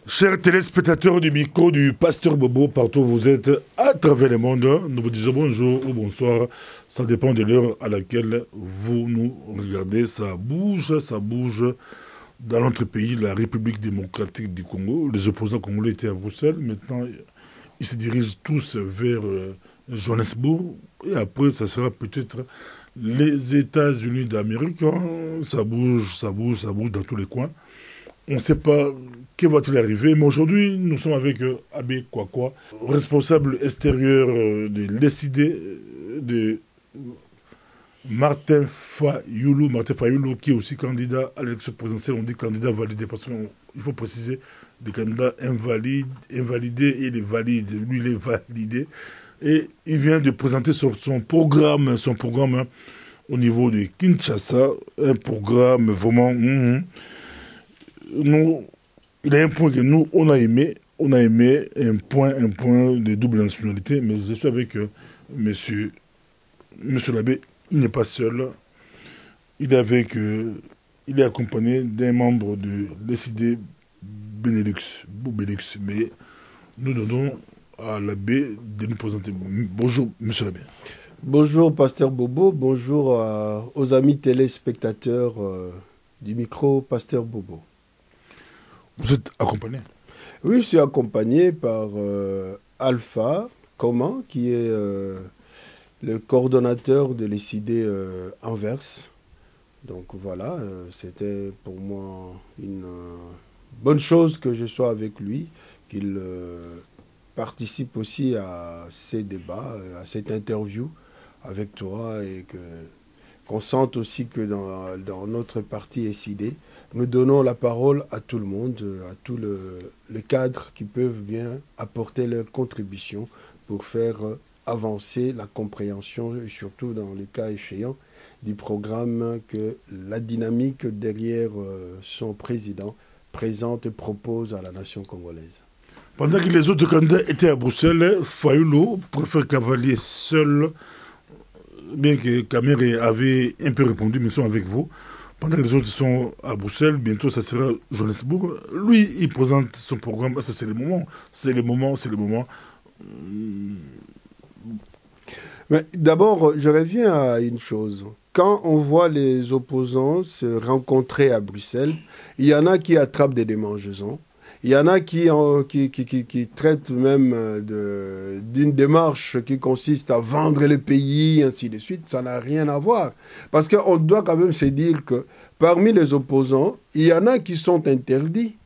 Chers téléspectateurs du micro du Pasteur Bobo, partout où vous êtes, à travers le monde, nous vous disons bonjour ou bonsoir. Ça dépend de l'heure à laquelle vous nous regardez. Ça bouge dans notre pays, la République démocratique du Congo. Les opposants congolais étaient à Bruxelles. Maintenant, ils se dirigent tous vers Johannesburg. Et après, ça sera peut-être les États-Unis d'Amérique. Ça bouge dans tous les coins. On ne sait pas qui va-t-il arriver, mais aujourd'hui, nous sommes avec Abbé Kwakwa, responsable extérieur de l'ESID de Martin Fayulu, qui est aussi candidat à l'élection présidentielle. On dit candidat validé parce qu'il faut préciser les candidats invalidés et les valides. Lui, il est validé. Et il vient de présenter son programme au niveau de Kinshasa, un programme vraiment... Nous, il y a un point que nous, on a aimé un point de double nationalité, mais je suis avec monsieur l'abbé, il n'est pas seul, il est accompagné d'un membre de l'ESID Benelux, mais nous donnons à l'abbé de nous présenter. Bonjour, monsieur l'abbé. Bonjour, pasteur Bobo, bonjour aux amis téléspectateurs du micro Pasteur Bobo. Vous êtes accompagné? Oui, je suis accompagné par Alpha Coman, qui est le coordonnateur de l'ESID Anvers. Donc voilà, c'était pour moi une bonne chose que je sois avec lui, qu'il participe aussi à ces débats, à cette interview avec toi, et qu'on sente aussi que dans notre parti ESID, nous donnons la parole à tout le monde, à tous les cadres qui peuvent bien apporter leur contribution pour faire avancer la compréhension, et surtout dans le cas échéant, du programme que la dynamique derrière son président présente et propose à la nation congolaise. Pendant que les autres candidats étaient à Bruxelles, Fayulu préfère cavalier seul, bien que Kamere avait un peu répondu, mais ils sont avec vous. Pendant que les autres sont à Bruxelles, bientôt ça sera Johannesburg. Lui, il présente son programme. Ça, c'est le moment. Mais d'abord, je reviens à une chose. Quand on voit les opposants se rencontrer à Bruxelles, il y en a qui attrapent des démangeaisons. Il y en a qui traitent même d'une démarche qui consiste à vendre le pays, ainsi de suite. Ça n'a rien à voir. Parce qu'on doit quand même se dire que parmi les opposants, il y en a qui sont interdits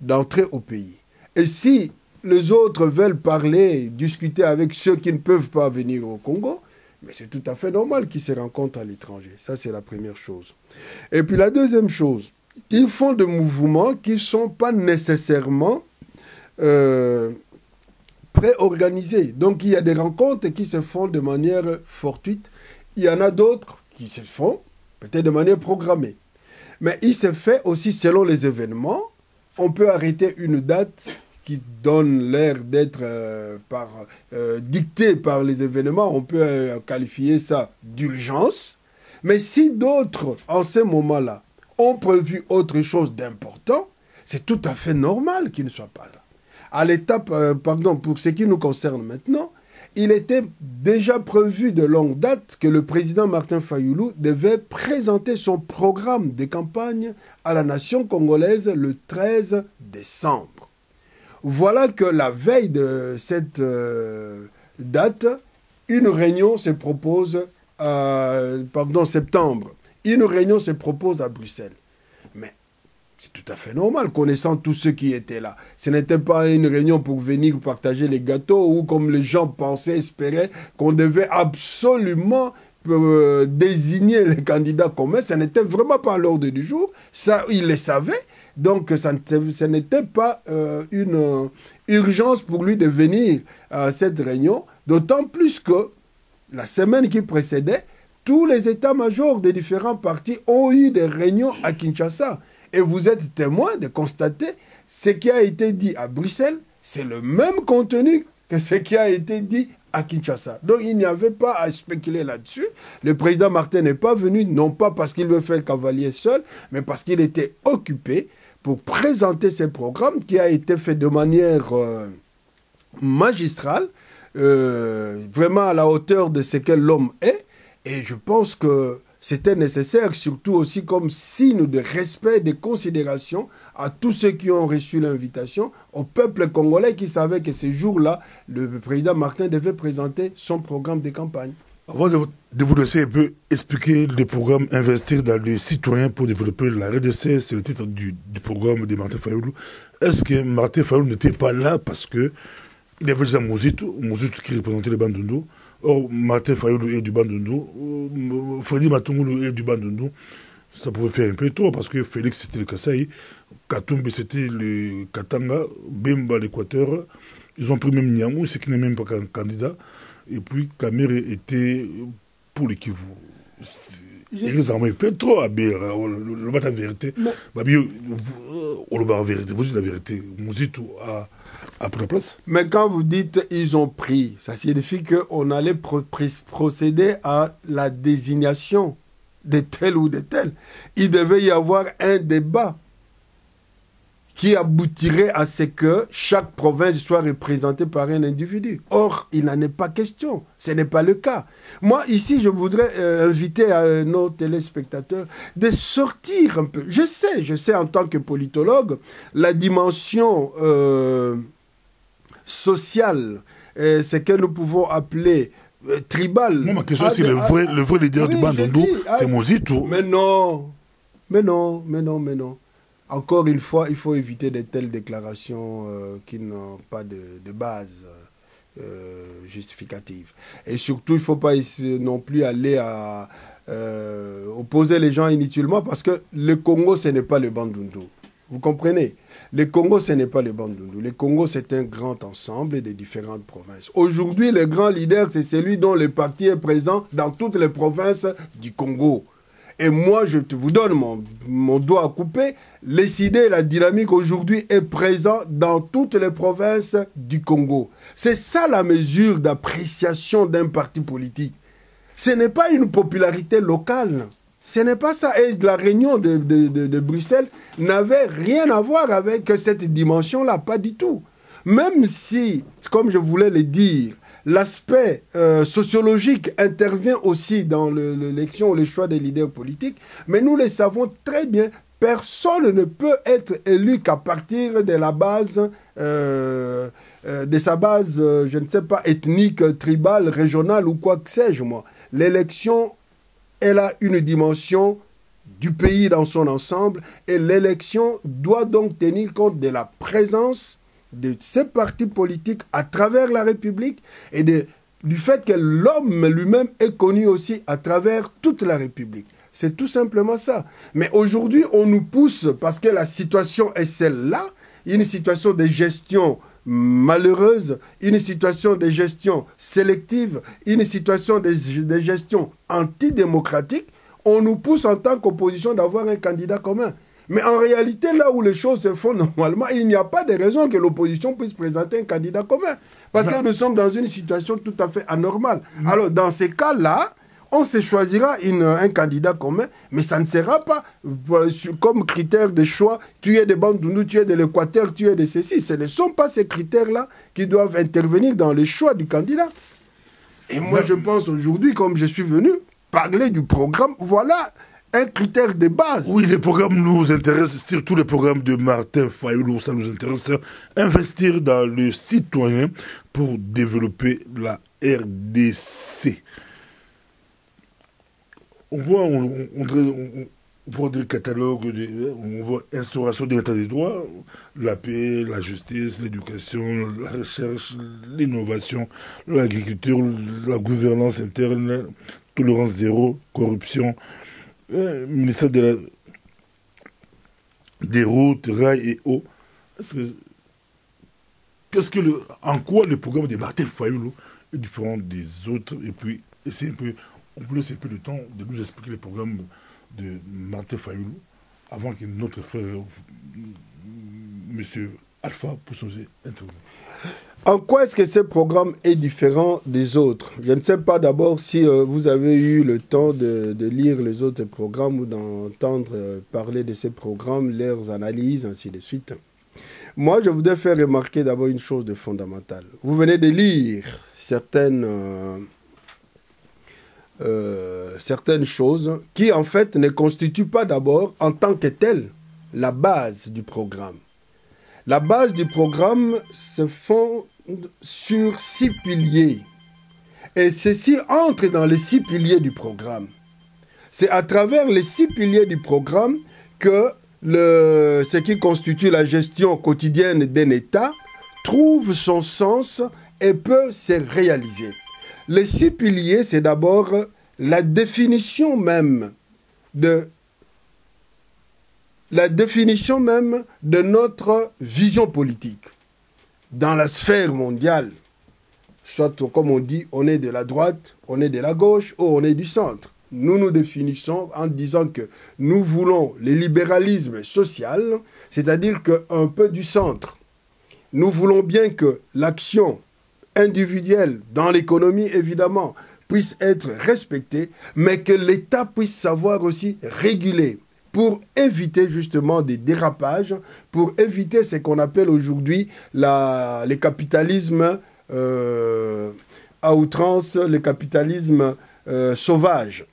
d'entrer au pays. Et si les autres veulent parler, discuter avec ceux qui ne peuvent pas venir au Congo, mais c'est tout à fait normal qu'ils se rencontrent à l'étranger. Ça, c'est la première chose. Et puis la deuxième chose, ils font des mouvements qui ne sont pas nécessairement préorganisés. Donc, il y a des rencontres qui se font de manière fortuite. Il y en a d'autres qui se font peut-être de manière programmée. Mais il se fait aussi selon les événements. On peut arrêter une date qui donne l'air d'être dictée par les événements. On peut qualifier ça d'urgence. Mais si d'autres, en ce moment-là, ont prévu autre chose d'important, c'est tout à fait normal qu'ils ne soient pas là. À l'étape, pour ce qui nous concerne maintenant, il était déjà prévu de longue date que le président Martin Fayulu devait présenter son programme de campagne à la nation congolaise le 13 décembre. Voilà que la veille de cette date, une réunion se propose, septembre. Une réunion se propose à Bruxelles. Mais c'est tout à fait normal, connaissant tous ceux qui étaient là. Ce n'était pas une réunion pour venir partager les gâteaux ou comme les gens pensaient, espéraient qu'on devait absolument désigner les candidats communs. Ce n'était vraiment pas à l'ordre du jour. Ça, ils le savaient. Donc, ce n'était pas une urgence pour lui de venir à cette réunion. D'autant plus que la semaine qui précédait, tous les états-majors des différents partis ont eu des réunions à Kinshasa. Et vous êtes témoin de constater ce qui a été dit à Bruxelles, c'est le même contenu que ce qui a été dit à Kinshasa. Donc il n'y avait pas à spéculer là-dessus. Le président Martin n'est pas venu, non pas parce qu'il veut faire cavalier seul, mais parce qu'il était occupé pour présenter ces programmes qui a été fait de manière magistrale, vraiment à la hauteur de ce que l'homme est. Et je pense que c'était nécessaire, surtout aussi comme signe de respect, de considération à tous ceux qui ont reçu l'invitation, au peuple congolais qui savait que ce jour-là, le président Martin devait présenter son programme de campagne. Avant de vous laisser un peu expliquer le programme Investir dans les citoyens pour développer la RDC, c'est le titre du programme de Martin Fayoulou. Est-ce que Martin Fayoulou n'était pas là parce que il y avait déjà Mouzito qui représentait le Bandundu. Or, Martin Fayoulou est du Bandundu, Freddy Matungulu est du Bandundu. Ça pouvait faire un peu trop parce que Félix c'était le Kasaï, Katumbi c'était le Katanga, Bemba l'Équateur. Ils ont pris même Niamou, ce qui n'est même pas un candidat. Et puis Kamere était pour le Kivu. Ils ont un peu trop à Béra, le bat la vérité. On le bat la vérité, vous dites la vérité. Mouzito a pris la place. Mais quand vous dites ils ont pris, ça signifie qu'on allait procéder à la désignation de tel ou de tel. Il devait y avoir un débat qui aboutirait à ce que chaque province soit représentée par un individu. Or, il n'en est pas question. Ce n'est pas le cas. Moi, ici, je voudrais inviter nos téléspectateurs de sortir un peu. Je sais en tant que politologue, la dimension sociale, ce que nous pouvons appeler tribal. Moi, ma question, c'est le vrai leader du Bandundu, c'est Mouzito. Mais non. Encore une fois, il faut éviter de telles déclarations qui n'ont pas de base justificative. Et surtout, il ne faut pas non plus aller à opposer les gens inutilement parce que le Congo, ce n'est pas le Bandundu. Vous comprenez? Le Congo, ce n'est pas le Bandundu. Le Congo, c'est un grand ensemble de différentes provinces. Aujourd'hui, le grand leader, c'est celui dont le parti est présent dans toutes les provinces du Congo. Et moi, je vous donne mon doigt à couper. Les idées, la dynamique aujourd'hui est présente dans toutes les provinces du Congo. C'est ça la mesure d'appréciation d'un parti politique. Ce n'est pas une popularité locale. Ce n'est pas ça. Et la réunion de Bruxelles n'avait rien à voir avec cette dimension-là, pas du tout. Même si, comme je voulais le dire, l'aspect sociologique intervient aussi dans l'élection ou le choix des leaders politiques, mais nous le savons très bien, personne ne peut être élu qu'à partir de la base, de sa base, je ne sais pas, ethnique, tribale, régionale ou quoi que sais-je moi. L'élection, elle a une dimension du pays dans son ensemble et l'élection doit donc tenir compte de la présence de ces partis politiques à travers la République et du fait que l'homme lui-même est connu aussi à travers toute la République. C'est tout simplement ça. Mais aujourd'hui, on nous pousse, parce que la situation est celle-là, une situation de gestion malheureuse, une situation de gestion sélective, une situation de gestion antidémocratique, on nous pousse en tant qu'opposition d'avoir un candidat commun. Mais en réalité, là où les choses se font normalement, il n'y a pas de raison que l'opposition puisse présenter un candidat commun. Parce que nous sommes dans une situation tout à fait anormale. Alors, dans ces cas-là, on se choisira un candidat commun, mais ça ne sera pas comme critère de choix, tu es de Bandundu, tu es de l'Équateur, tu es de ceci. Ce ne sont pas ces critères-là qui doivent intervenir dans le choix du candidat. Et moi, je pense aujourd'hui, comme je suis venu parler du programme, voilà un critère de base. Oui, les programmes nous intéressent, surtout les programmes de Martin Fayoulou, ça nous intéresse. Investir dans le citoyen pour développer la RDC. On voit des catalogues, on voit instauration de l'état des droits, la paix, la justice, l'éducation, la recherche, l'innovation, l'agriculture, la gouvernance interne, tolérance zéro, corruption, ministère des routes, rails et eau. En quoi le programme de Martin Fayoulou est différent des autres? Et puis, on vous laisse un peu le temps de nous expliquer le programme de Martin Fayoulou avant que notre frère, M. Alpha, puisse nous intervenir. En quoi est-ce que ce programme est différent des autres? Je ne sais pas d'abord si vous avez eu le temps de lire les autres programmes ou d'entendre parler de ces programmes, leurs analyses, ainsi de suite. Moi, je voudrais faire remarquer d'abord une chose de fondamentale. Vous venez de lire certaines choses qui, en fait, ne constituent pas d'abord, en tant que telles, la base du programme. La base du programme se fonde sur 6 piliers. Et ceci entre dans les 6 piliers du programme. C'est à travers les 6 piliers du programme que ce qui constitue la gestion quotidienne d'un État trouve son sens et peut se réaliser. Les 6 piliers, c'est d'abord la définition même de notre vision politique dans la sphère mondiale. Soit, comme on dit, on est de la droite, on est de la gauche ou on est du centre. Nous nous définissons en disant que nous voulons le libéralisme social, c'est-à-dire qu'un peu du centre. Nous voulons bien que l'action individuelle dans l'économie, évidemment, puisse être respectée, mais que l'État puisse savoir aussi réguler pour éviter justement des dérapages, pour éviter ce qu'on appelle aujourd'hui le capitalisme à outrance, le capitalisme sauvage.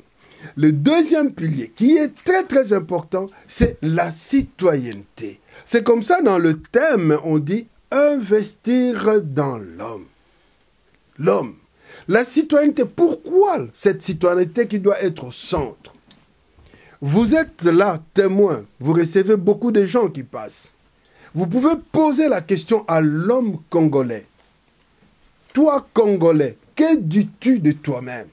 Le deuxième pilier, qui est très très important, c'est la citoyenneté. C'est comme ça dans le thème, on dit investir dans l'homme. L'homme. La citoyenneté, pourquoi cette citoyenneté qui doit être au centre? Vous êtes là, témoin, vous recevez beaucoup de gens qui passent. Vous pouvez poser la question à l'homme congolais. Toi, Congolais, que dis-tu de toi-même?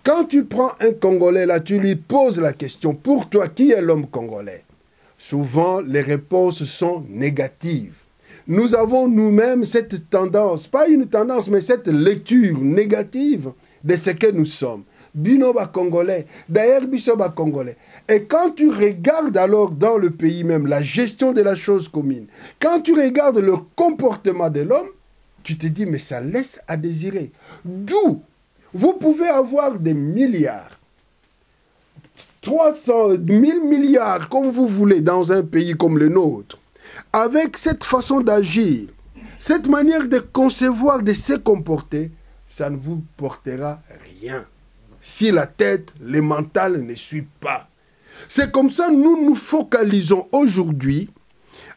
Quand tu prends un Congolais, là, tu lui poses la question, pour toi, qui est l'homme congolais? Souvent, les réponses sont négatives. Nous avons nous-mêmes cette tendance, pas une tendance, mais cette lecture négative de ce que nous sommes. Binoba Congolais, d'ailleurs Bisoba Congolais. Et quand tu regardes alors dans le pays même la gestion de la chose commune, quand tu regardes le comportement de l'homme, tu te dis mais ça laisse à désirer. D'où vous pouvez avoir des milliards, 300 000 milliards comme vous voulez dans un pays comme le nôtre, avec cette façon d'agir, cette manière de concevoir, de se comporter, ça ne vous portera rien. Si la tête, le mental ne suit pas. C'est comme ça que nous nous focalisons aujourd'hui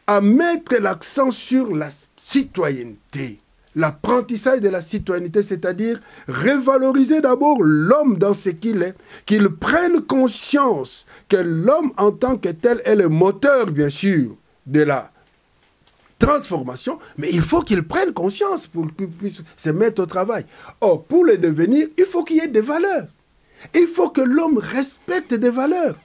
à mettre l'accent sur la citoyenneté. L'apprentissage de la citoyenneté, c'est-à-dire revaloriser d'abord l'homme dans ce qu'il est, qu'il prenne conscience que l'homme en tant que tel est le moteur, bien sûr, de la transformation, mais il faut qu'il prenne conscience pour qu'il puisse se mettre au travail. Or, pour le devenir, il faut qu'il y ait des valeurs. Il faut que l'homme respecte des valeurs.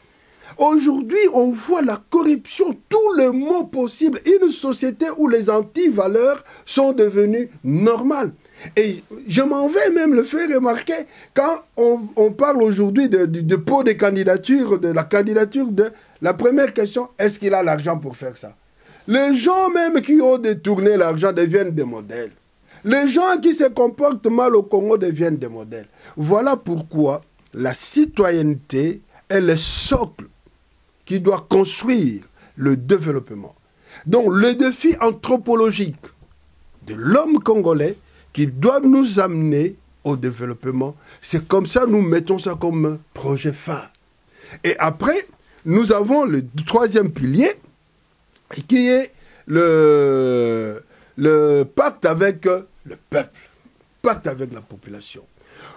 Aujourd'hui, on voit la corruption, tous les mots possibles. Une société où les anti-valeurs sont devenues normales. Et je m'en vais même le faire remarquer quand on parle aujourd'hui de pot de candidature, de la candidature de... La première question, est-ce qu'il a l'argent pour faire ça? Les gens même qui ont détourné l'argent deviennent des modèles. Les gens qui se comportent mal au Congo deviennent des modèles. Voilà pourquoi la citoyenneté est le socle qui doit construire le développement. Donc le défi anthropologique de l'homme congolais qui doit nous amener au développement, c'est comme ça nous mettons ça comme projet phare. Et après, nous avons le troisième pilier qui est le pacte avec le peuple, pacte avec la population.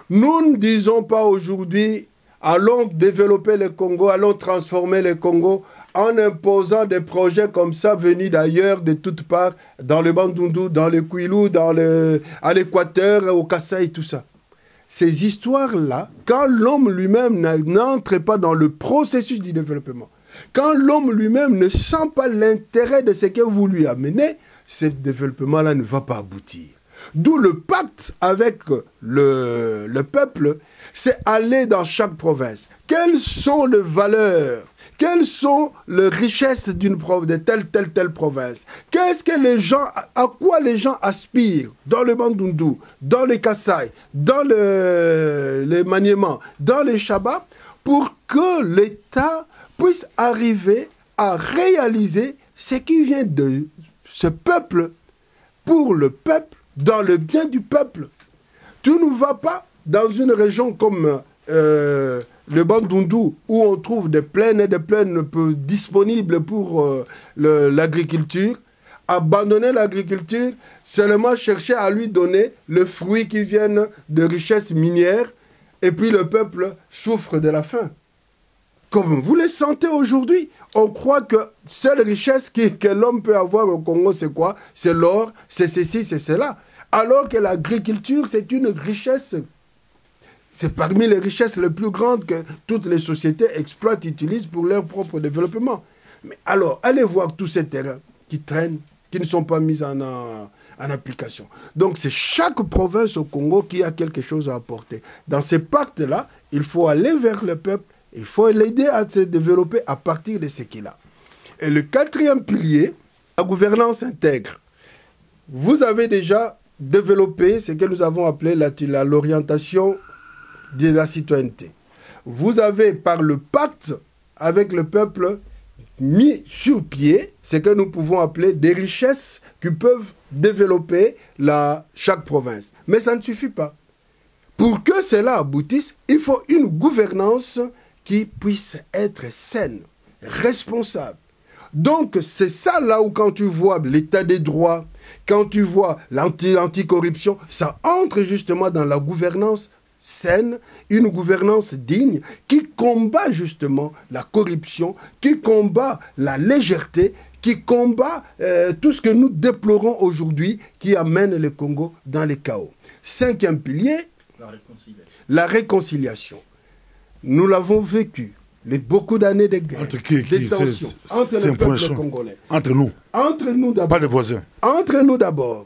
Nous ne disons pas aujourd'hui, allons développer le Congo, allons transformer le Congo en imposant des projets comme ça venus d'ailleurs, de toutes parts, dans le Bandundu, dans le Kwilu, à l'Équateur, au Kasaï, tout ça. Ces histoires-là, quand l'homme lui-même n'entre pas dans le processus du développement, quand l'homme lui-même ne sent pas l'intérêt de ce que vous lui amenez, ce développement-là ne va pas aboutir. D'où le pacte avec le peuple, c'est aller dans chaque province. Quelles sont les valeurs? Quelles sont les richesses de telle province? Qu'est-ce que les gens, à quoi les gens aspirent dans le Bandundu, dans les Kasaï, dans les Maniemans, dans les Chaba, pour que l'État puisse arriver à réaliser ce qui vient de ce peuple, pour le peuple, dans le bien du peuple. Tu ne vas pas dans une région comme le Bandundu, où on trouve des plaines et des plaines disponibles pour l'agriculture, abandonner l'agriculture, seulement chercher à lui donner le fruit qui viennent de richesses minières, et puis le peuple souffre de la faim. Comme vous les sentez aujourd'hui, on croit que seule richesse que l'homme peut avoir au Congo, c'est quoi? C'est l'or, c'est ceci, c'est cela. Alors que l'agriculture, c'est une richesse. C'est parmi les richesses les plus grandes que toutes les sociétés exploitent, utilisent pour leur propre développement. Mais alors, allez voir tous ces terrains qui traînent, qui ne sont pas mis en application. Donc, c'est chaque province au Congo qui a quelque chose à apporter. Dans ces pactes-là, il faut aller vers le peuple, il faut l'aider à se développer à partir de ce qu'il a. Et le quatrième pilier, la gouvernance intègre. Vous avez déjà développé ce que nous avons appelé l'orientation de la citoyenneté. Vous avez, par le pacte avec le peuple, mis sur pied ce que nous pouvons appeler des richesses qui peuvent développer chaque province. Mais ça ne suffit pas. Pour que cela aboutisse, il faut une gouvernance qui puisse être saine, responsable. Donc, c'est ça là où quand tu vois l'état des droits, quand tu vois l'anticorruption, ça entre justement dans la gouvernance saine, une gouvernance digne qui combat justement la corruption, qui combat la légèreté, qui combat tout ce que nous déplorons aujourd'hui qui amène le Congo dans les chaos. Cinquième pilier, la réconciliation. Nous l'avons vécu, beaucoup d'années de guerre, de tensions, entre le peuple congolais. Entre nous. Entre nous d'abord. Pas les voisins. Entre nous d'abord.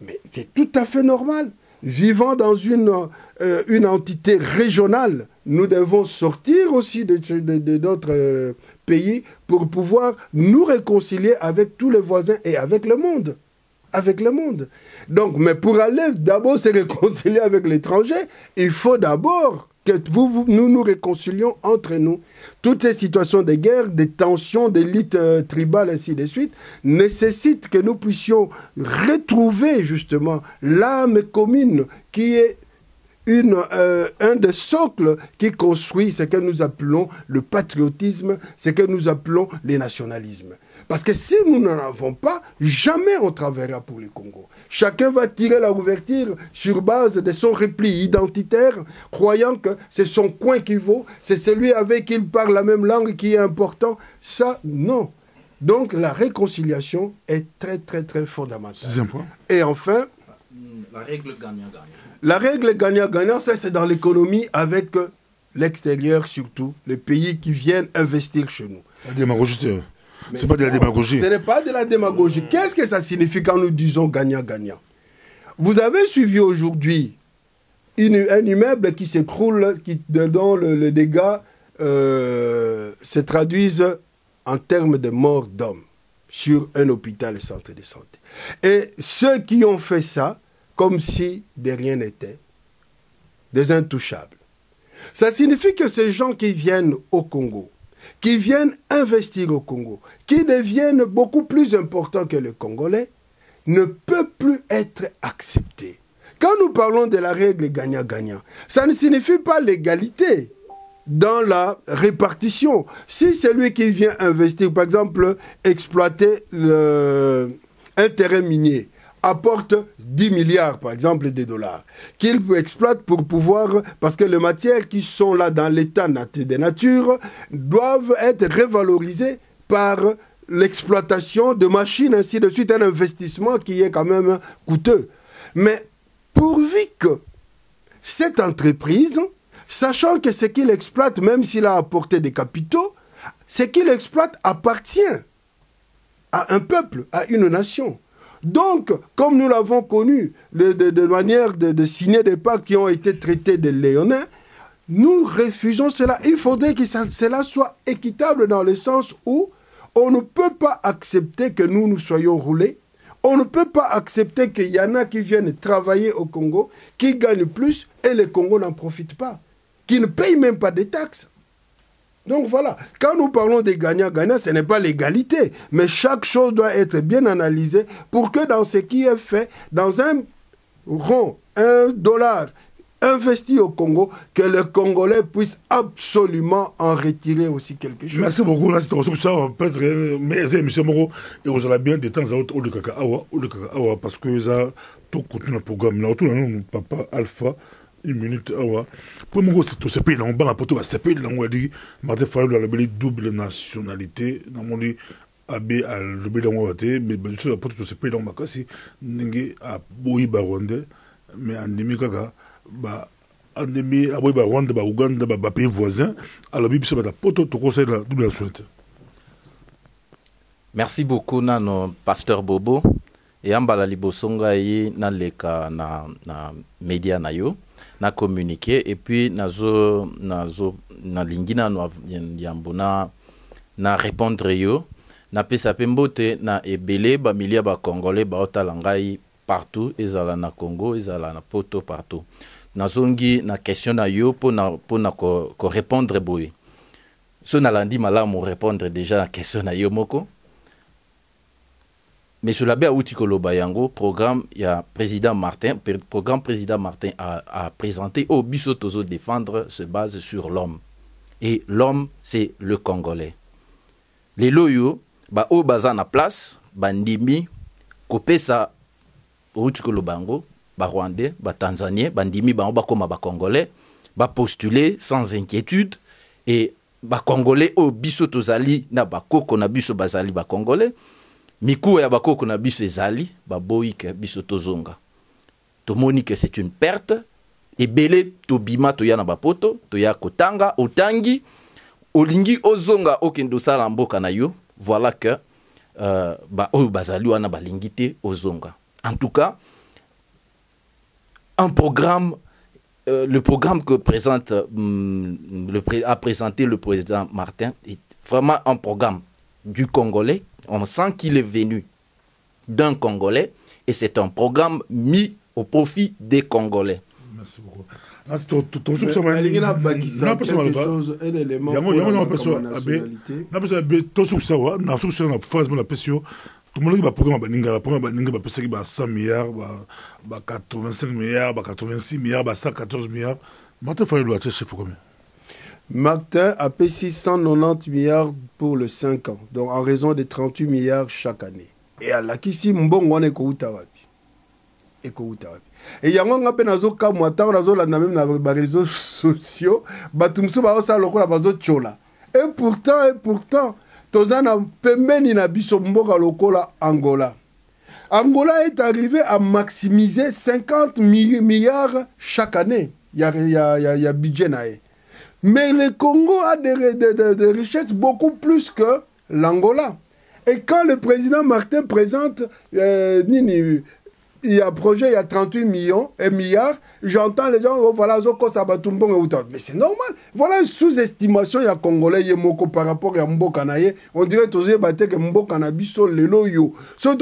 Mais c'est tout à fait normal. Vivant dans une entité régionale, nous devons sortir aussi de notre pays pour pouvoir nous réconcilier avec tous les voisins et avec le monde. Avec le monde. Donc, mais pour aller d'abord se réconcilier avec l'étranger, il faut d'abord que nous nous réconcilions entre nous. Toutes ces situations de guerre, de tensions, des luttes tribales, ainsi de suite, nécessitent que nous puissions retrouver justement l'âme commune qui est un des socles qui construit ce que nous appelons le patriotisme, ce que nous appelons le nationalisme. Parce que si nous n'en avons pas, jamais on travaillera pour le Congo. Chacun va tirer la ouverture sur base de son repli identitaire, croyant que c'est son coin qui vaut, c'est celui avec qui il parle la même langue qui est important. Ça, non. Donc la réconciliation est très, très, très fondamentale. Sixième point. Et enfin, la règle gagnant-gagnant. La règle gagnant-gagnant, ça c'est dans l'économie avec l'extérieur surtout, les pays qui viennent investir chez nous. La démagogie, c'est pas de la démagogie. Ce n'est pas de la démagogie. Qu'est-ce que ça signifie quand nous disons gagnant-gagnant? Vous avez suivi aujourd'hui un immeuble qui s'écroule, dont les dégâts se traduisent en termes de mort d'hommes sur un hôpital et centre de santé. Et ceux qui ont fait ça, comme si de rien n'était, des intouchables. Ça signifie que ces gens qui viennent au Congo, qui viennent investir au Congo, qui deviennent beaucoup plus importants que les Congolais, ne peuvent plus être acceptés. Quand nous parlons de la règle gagnant-gagnant, ça ne signifie pas l'égalité dans la répartition. Si celui qui vient investir, par exemple, exploiter un terrain minier, apporte 10 milliards, par exemple, de dollars, qu'il exploite pour pouvoir, parce que les matières qui sont là dans l'état de nature doivent être revalorisées par l'exploitation de machines, ainsi de suite, un investissement qui est quand même coûteux. Mais pourvu que cette entreprise, sachant que ce qu'il exploite, même s'il a apporté des capitaux, ce qu'il exploite appartient à un peuple, à une nation. Donc, comme nous l'avons connu, de manière de signer des pactes qui ont été traités de léonins, nous refusons cela. Il faudrait que cela soit équitable dans le sens où on ne peut pas accepter que nous soyons roulés. On ne peut pas accepter qu'il y en a qui viennent travailler au Congo, qui gagnent plus et le Congo n'en profite pas, qui ne payent même pas de taxes. Donc voilà, quand nous parlons des gagnants-gagnants, ce n'est pas l'égalité, mais chaque chose doit être bien analysée pour que dans ce qui est fait, dans un rond, $1 investi au Congo, que le Congolais puisse absolument en retirer aussi quelque chose. Merci beaucoup. Là, c'est ça, peut-être, mais M. Moro, et vous allez bien de temps en temps, au Kaka, parce que ça, tout continue le programme. Là, tout le monde, papa Alpha, une minute, pour moi, c'est tout ce pays, là, on va la poteau, c'est pays, là, on va dire, Martin Fayou, la double nationalité, dans mon dit, Abbé, le bédon, on va dire, mais bien sûr, la poteau, tout ce pays, là, on va casser, Nengue, à Boui, Baronde, mais en demi, Kaka, bah andemi aboy ba Rwanda ba Uganda ba pays voisins alors biso ba poto to conseil la double nationalité. Merci beaucoup nano pasteur Bobo et ambala libosonga yi na leka na média na yo na communiquer et puis nazo na lingina no yambona na répondre yo na pesa pembote na ebele ba milia ba congolais ba otalangai partout ezala na Congo ezala na poto partout. Nazongi na question na yo pour répondre boy. So na landi malamu répondre déjà à question na yo moko. Mais sur la outi koloba yango programme ya président Martin a présenté au biso tozo défendre se base sur l'homme. Et l'homme c'est le Congolais. Les loyo ba o baza na place bandimi kopesa outi koloba yango ba Rwandais, ba Tanzaniens, bandimi ba koma ba Congolais, ba postuler sans inquiétude et ba Congolais au biso tozali na ba koko na biso bazali ba Congolais, miku ya ba koko na biso ezali ba boyike biso tozonga. Tomoni que c'est une perte et belé to bima to ya na ba poto, to ya kotanga, otangi, olingi ozonga okendo sala mboka na yo, voilà que ba o bazali wana balingité ozonga. En tout cas, un programme, le programme que a présenté le président Martin est vraiment un programme du Congolais. On sent qu'il est venu d'un Congolais et c'est un programme mis au profit des Congolais. Merci beaucoup. Tout le monde va programme baninga 100 milliards, 85 milliards, 86 milliards, 114 milliards. Martin Fayou a chef combien? Martin a payé 690 milliards pour les 5 ans, donc en raison de 38 milliards chaque année. Et à la kisi mbongo wana ekoutawapi. Et yango ngape nazo ka mwata nazo la même na ba réseaux sociaux, batumsu ba osa lokola bazo chola. Et pourtant Tozana pembeni na biso mboka lokola Angola. Angola est arrivé à maximiser 50 milliards chaque année. Il y a budget nae. Mais le Congo a des richesses beaucoup plus que l'Angola. Et quand le président Martin présente il y a un projet, il y a 38 milliards, j'entends les gens, oh, voilà, mais c'est normal. Voilà une sous-estimation, il y a Congolais, il y a Moko par rapport à Mboka Naye. On dirait que Mboka Nabiso, le loyo. C'est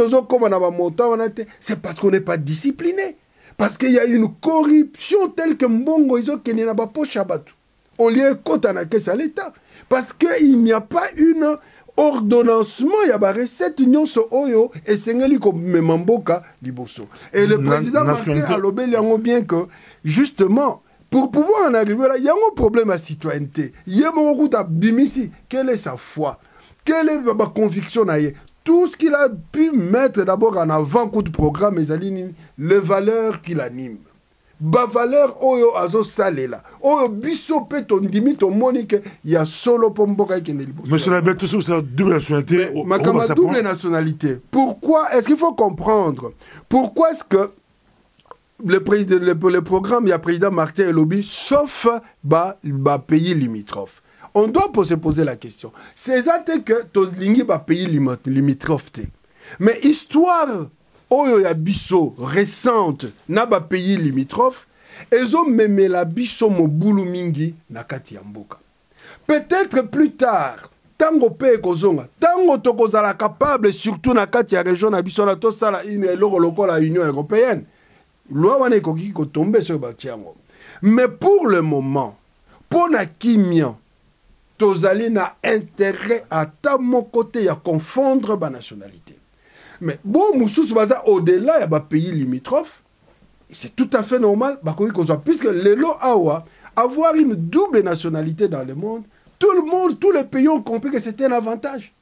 parce qu'on n'est pas discipliné. Parce qu'il y a une corruption telle que Mbongo, ils n'a pas poche à battre. On lui est côte à l'État. Parce qu'il n'y a pas une ordonnancement, il y a une recette union sur Oyo et Sengeli comme Memamboka Liboso. Et le président Martin a lobé bien que, justement, pour pouvoir en arriver là, il y a un problème à citoyenneté. Il y a un route à Bimisi. Quelle est sa foi? Quelle est ma conviction? Tout ce qu'il a pu mettre d'abord en avant coup de programme, les valeurs qu'il anime. Ba valeur oyo azo salela oyo biso pe ton dimi ton monique il y a solo pomboka ikende liboso. Monsieur Labé, tout ça c'est double nationalité. Ma double nationalité. Pourquoi est-ce qu'il faut comprendre pourquoi est-ce que le programme il y a président Martin et lobby sauf ba pays limitrophes. On doit se poser la question. C'est ça que tos lingi ba pays limitrophes. Mais histoire oyo ya biso récente na ba pays limitrophes ezo memela biso mobulu mingi na kati ya mboka. Peut-être plus tard tango pe kozonga tango tokozala capable surtout na kati ya région na biso na to sala une eloko lokola Union européenne loi wana ekoki ko tomber sur batiango. Mais pour le moment pona kimia tozali na intérêt à ta mon côté ya confondre ba nationalité. Mais bon mususu baza au-delà ya ba pays limitrophes, c'est tout à fait normal bakoki kozwa puisque lelo awa avoir une double nationalité dans le monde, tout le monde, tous les pays ont compris que c'était un avantage.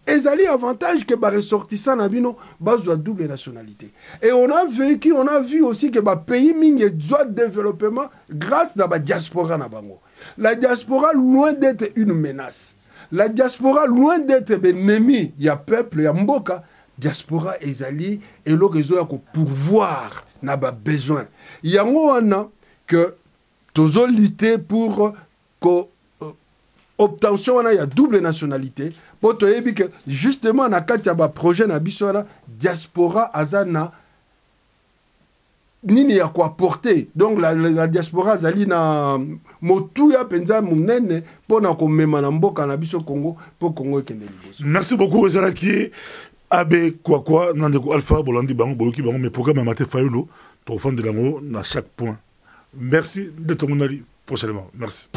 Ezali avantage que ba ressortissant na bino bazwa double nationalité. Et on a vu aussi que ba pays mingi doit développement grâce à ba diaspora na bango. La diaspora loin d'être une menace. La diaspora loin d'être ennemi, il y a peuple, il y a mboka, diaspora ezali et l'orezo ya ko pourvoir na ba besoin. Yango wana que tozo lutter pour que obtention wana ya double nationalité pour to yebi que justement na kati ya ba projet na biso wana diaspora azana nini ya ko apporter. Donc la diaspora azali na motuya penza munene pona ko mema na mboka na biso Congo pour Congo ekende liboso. Merci beaucoup Ezalaki Abe quoi nandeko Alpha Bolandi bango boyoki bango mais programme maté fayolo to fond de lango na chaque point. Merci de ton prochainement. Merci.